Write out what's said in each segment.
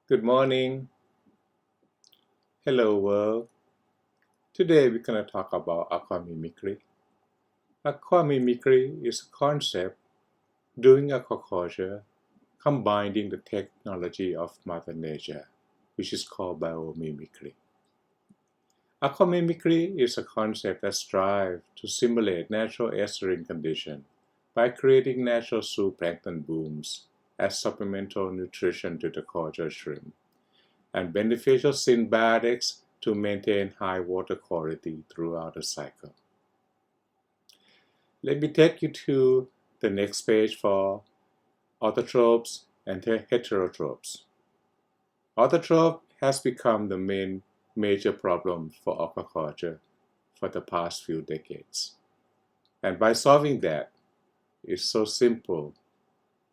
Good morning. Hello world. Today we're going to talk about aquamimicry. Aquamimicry is a concept doing aquaculture combining the technology of Mother Nature, which is called biomimicry. Aquamimicry is a concept that strives to simulate natural estuarine conditions by creating natural zooplankton blooms as supplemental nutrition to the cultured shrimp and beneficial symbiotics to maintain high water quality throughout the cycle. Let me take you to the next page for autotrophs and heterotrophs. Autotroph has become the main major problem for aquaculture for the past few decades. And by solving that, it's so simple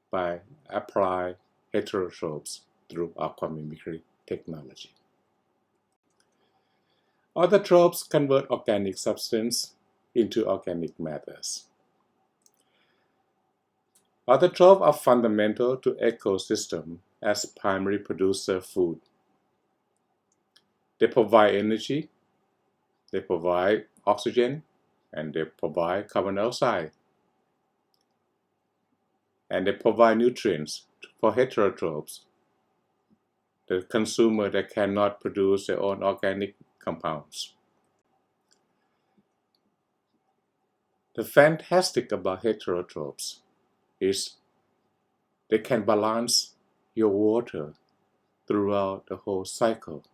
by applying heterotrophs through aquamimicry technology. Autotrophs convert organic substance into organic matters. Autotrophs are fundamental to ecosystem as primary producer of food. They provide energy, they provide oxygen, and they provide carbon dioxide. And they provide nutrients for heterotrophs, the consumer that cannot produce their own organic compounds. The fantastic about heterotrophs is they can balance your water throughout the whole cycle.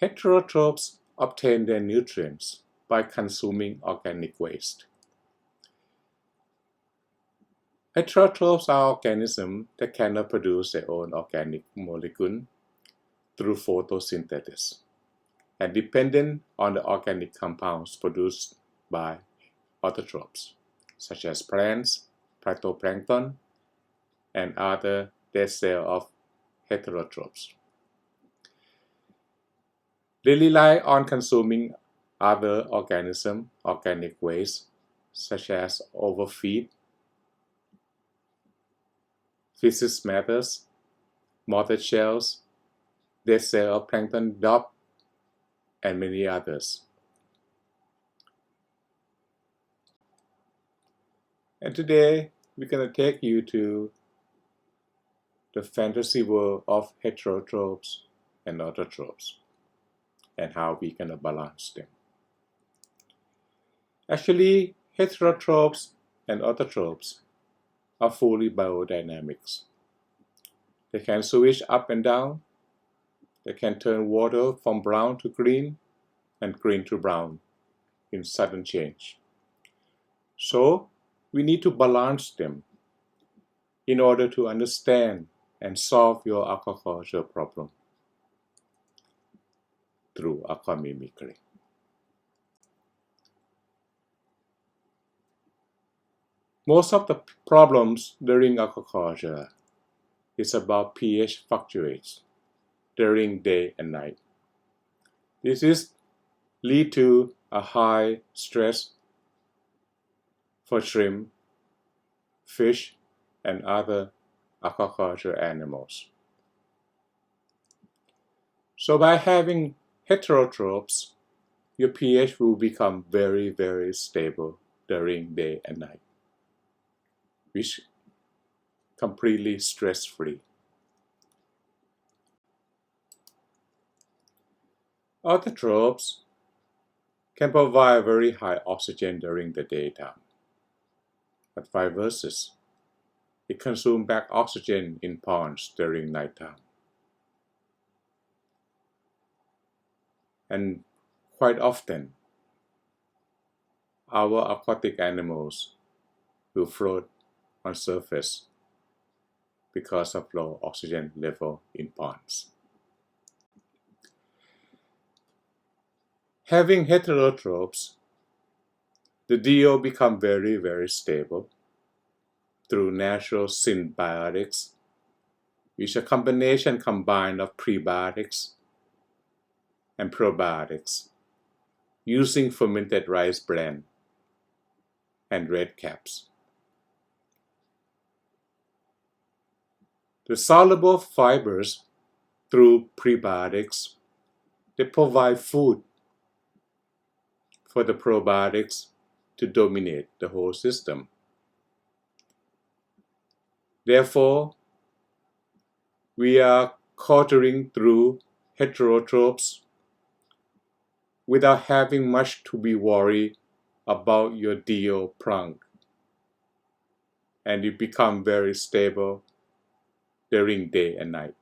Heterotrophs obtain their nutrients by consuming organic waste. Heterotrophs are organisms that cannot produce their own organic molecule through photosynthesis and dependent on the organic compounds produced by autotrophs, such as plants, phytoplankton, and other dead cells of heterotrophs. They rely on consuming other organisms, organic waste, such as overfeed, feces matters, mottled shells, dead cell of plankton duct, and many others. And today, we're going to take you to the fantasy world of heterotrophs and autotrophs and how we can balance them. Actually, heterotrophs and autotrophs are fully biodynamics. They can switch up and down. They can turn water from brown to green and green to brown in sudden change. So, we need to balance them in order to understand and solve your aquaculture problem through aquamimicry. Most of the problems during aquaculture is about pH fluctuates during day and night. This lead to a high stress for shrimp, fish, and other aquaculture animals. So by having heterotrophs, your pH will become very, very stable during day and night, which completely stress-free. Autotrophs can provide very high oxygen during the daytime, but vice versa. It consumes back oxygen in ponds during nighttime. And quite often, our aquatic animals will float on surface because of low oxygen level in ponds. Having heterotrophs, the DO become very, very stable through natural symbiotics, which is a combination combined of prebiotics and probiotics using fermented rice bran and red caps. The soluble fibers through prebiotics, they provide food for the probiotics to dominate the whole system. Therefore, we are culturing through heterotrophs without having much to be worried about your DO prong, and you become very stable during day and night.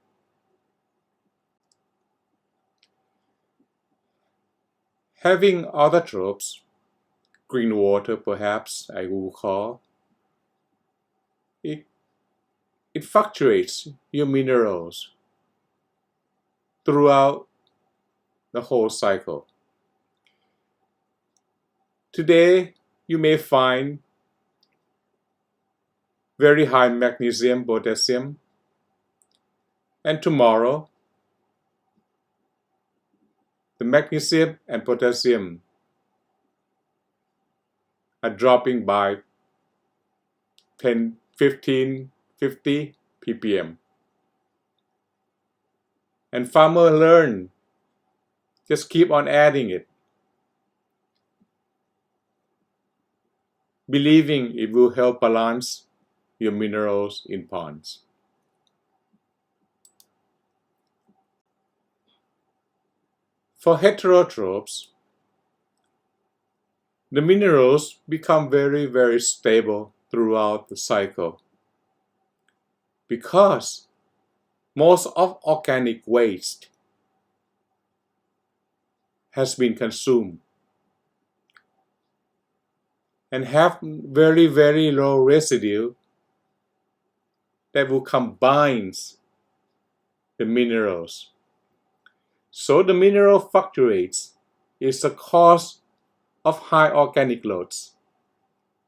Having autotrophs, green water perhaps I will call, it fluctuates your minerals throughout the whole cycle. Today, you may find very high magnesium, potassium, and tomorrow, the magnesium and potassium are dropping by 10, 15, 50 ppm. And farmer learn, just keep on adding it, believing it will help balance your minerals in ponds. For heterotrophs, the minerals become very, very stable throughout the cycle because most of organic waste has been consumed and have very, very low residue that will combine the minerals. So the mineral fluctuates is the cause of high organic loads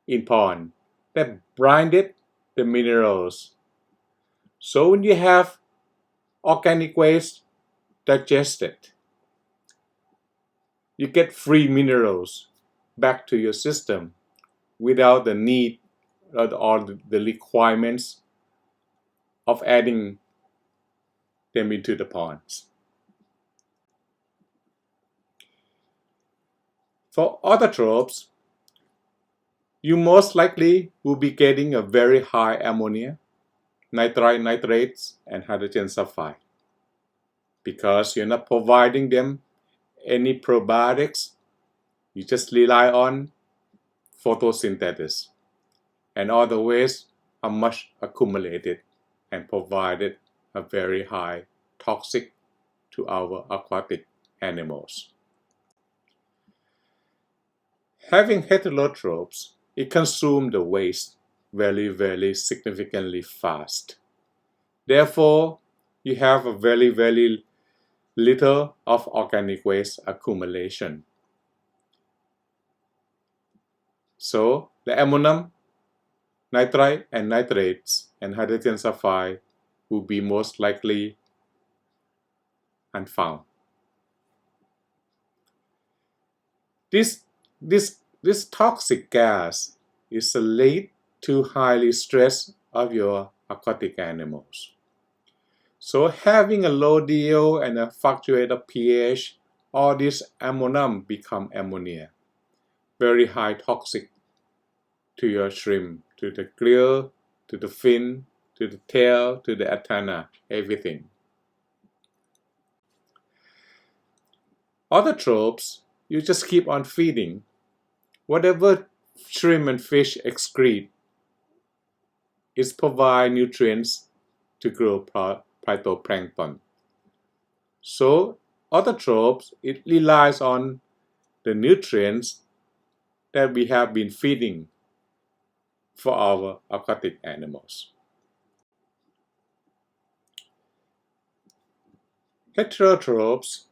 in pond that blinded the minerals. So when you have organic waste digested, you get free minerals back to your system without the need or the requirements of adding them into the ponds. For autotrophs, you most likely will be getting a very high ammonia, nitrite, nitrates, and hydrogen sulfide because you're not providing them any probiotics. You just rely on photosynthesis, and all the waste are much accumulated and provided a very high toxic to our aquatic animals. Having heterotrophs, it consumes the waste very, very significantly fast. Therefore, you have a very, very little of organic waste accumulation. So, the ammonium, nitrite, and nitrates, and hydrogen sulfide will be most likely unfound. This toxic gas is linked to highly stress of your aquatic animals. So having a low DO and a fluctuated pH, all this ammonium become ammonia, very high toxic to your shrimp, to the gill, to the fin, to the tail, to the antenna, everything. Autotrophs, you just keep on feeding. Whatever shrimp and fish excrete is provide nutrients to grow phytoplankton. So autotrophs, it relies on the nutrients that we have been feeding for our aquatic animals. Heterotrophs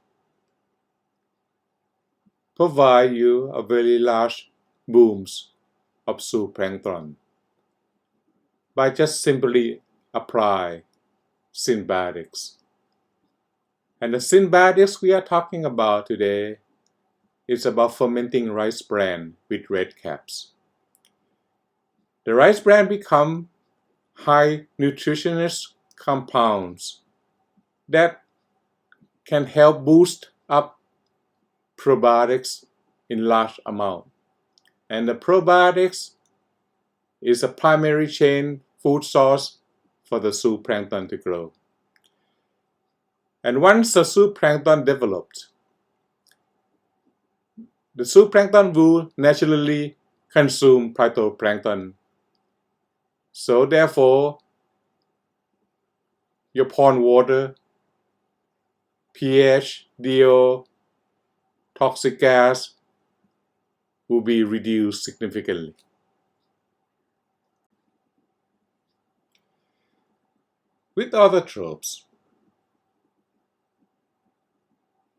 provide you a very large booms of zooplankton by just simply apply symbiotics. And the symbiotics we are talking about today is about fermenting rice bran with red caps. The rice bran become high nutritionist compounds that can help boost up probiotics in large amount. And the probiotics is a primary chain food source for the zooplankton to grow. And once the zooplankton developed, the zooplankton will naturally consume phytoplankton. So therefore, your pond water, pH, DO, toxic gas will be reduced significantly. With autotrophs,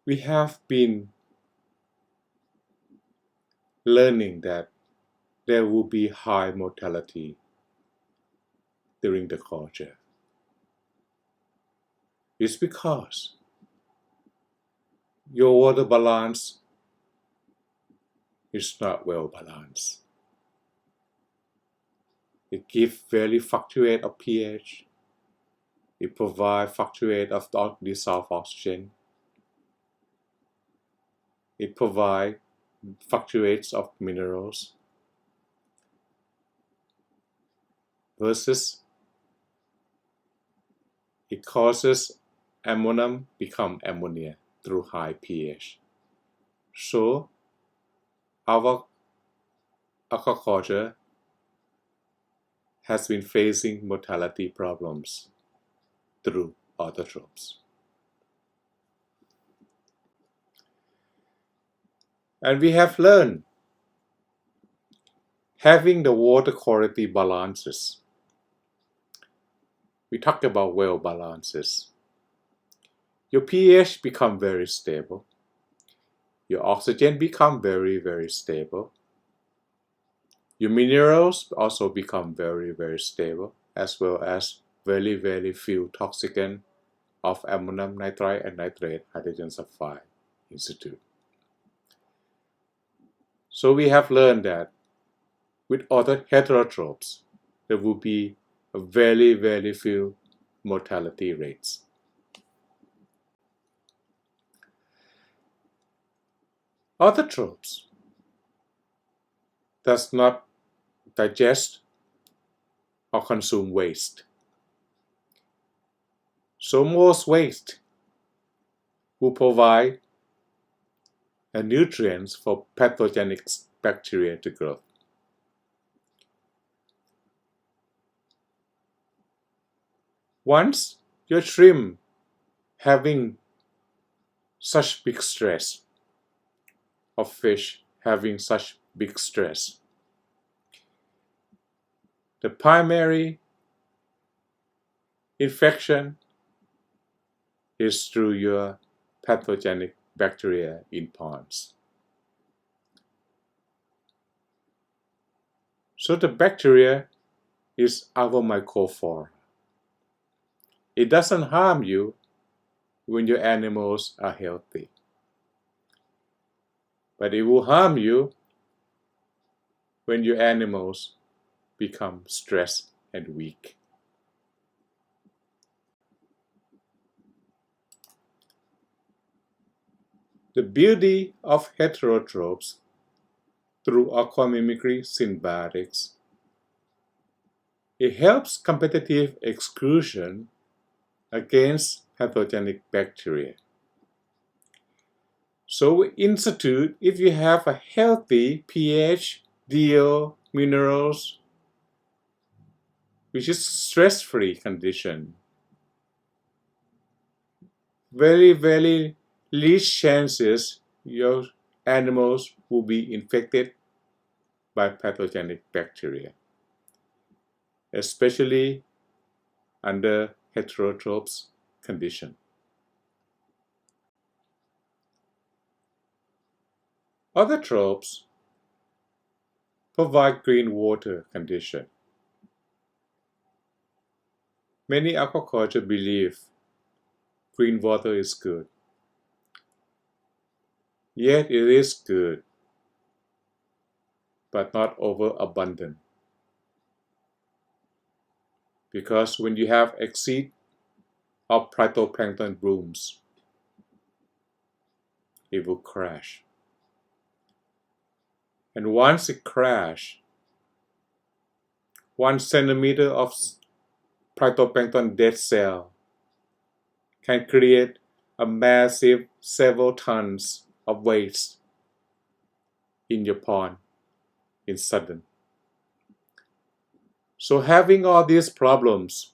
we have been learning that there will be high mortality during the culture. It's because your water balance is not well balanced. It gives very fluctuate of pH. It provides fluctuate of dissolved oxygen. It provides fluctuates of minerals versus it causes ammonium become ammonia through high pH. So our aquaculture has been facing mortality problems through autotrophs. And we have learned having the water quality balances. We talked about well balances. Your pH become very stable. Your oxygen become very, very stable. Your minerals also become very, very stable, as well as very, very few toxicant of ammonium nitrite and nitrate hydrogen sulfide in situ. So we have learned that with other heterotrophs, there will be a very, very few mortality rates. Autotrophs does not digest or consume waste. So most waste will provide nutrients for pathogenic bacteria to grow. Once your shrimp having such big stress, or fish having such big stress, the primary infection is through your pathogenic bacteria in ponds. So the bacteria is our microflora. It doesn't harm you when your animals are healthy, but it will harm you when your animals become stressed and weak. The beauty of heterotrophs through aquamimicry symbiotics, it helps competitive exclusion against pathogenic bacteria. So in situ, if you have a healthy pH, DO, minerals, which is stress-free condition, very, very least chances your animals will be infected by pathogenic bacteria, especially under heterotrophs condition. Autotrophs provide green water condition. Many aquaculture believe green water is good. Yet it is good, but not overabundant. Because when you have exceed of phytoplankton blooms, it will crash. And once it crashes, 1 centimeter of phytoplankton dead cell can create a massive several tons of waste in your pond in sudden. So having all these problems,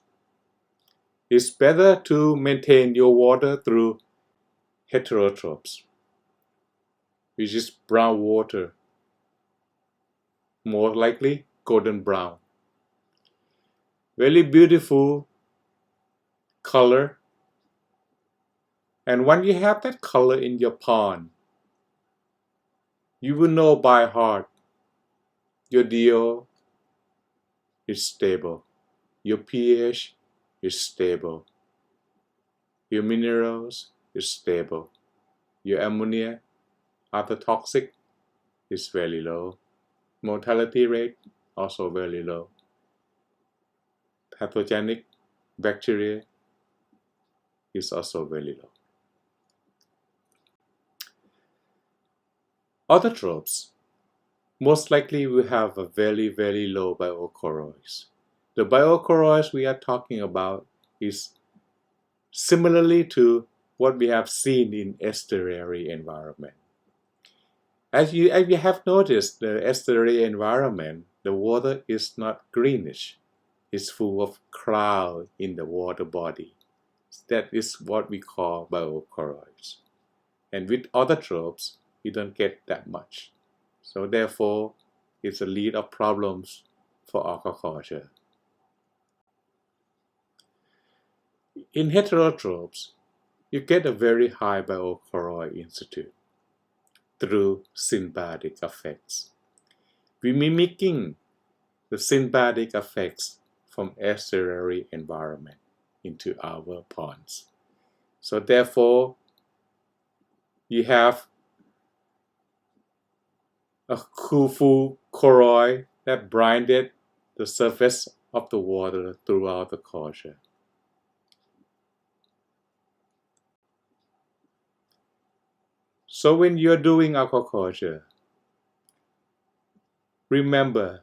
it's better to maintain your water through heterotrophs, which is brown water, more likely golden brown. Very beautiful color. And when you have that color in your pond, you will know by heart your DO is stable, your pH is stable, your minerals is stable, your ammonia, other toxic, is very low. Mortality rate also very low. Pathogenic bacteria is also very low. Autotrophs most likely will have a very low biochoroids. The biochoroids we are talking about is similarly to what we have seen in estuary environment. As you have noticed, the estuary environment, the water is not greenish. It's full of cloud in the water body. That is what we call biochoroids. And with autotrophs, you don't get that much. So therefore, it's a lead of problems for aquaculture. In heterotrophs, you get a very high biochoroid institute through symbiotic effects. We're mimicking the symbiotic effects from estuary environment into our ponds. So therefore, you have a full choroid that blinded the surface of the water throughout the culture. So when you're doing aquaculture, remember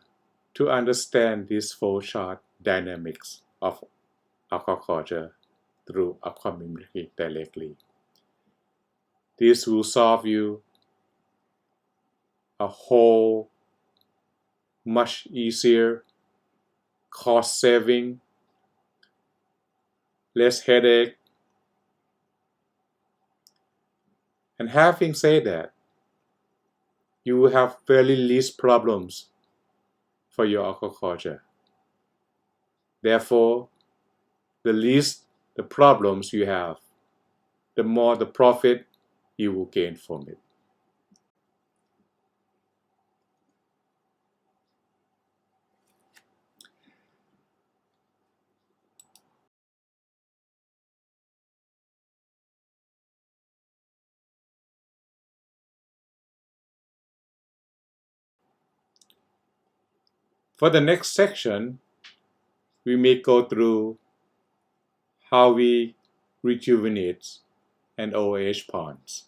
to understand this flow chart dynamics of aquaculture through aquamimicry directly. This will solve you a whole much easier, cost saving, less headache. And having said that, you will have very least problems for your aquaculture. Therefore, the least the problems you have, the more the profit you will gain from it. For the next section, we may go through how we rejuvenate an OH ponds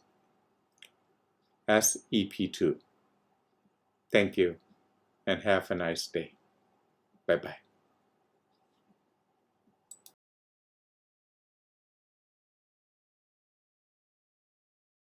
as EP2. Thank you and have a nice day. Bye-bye.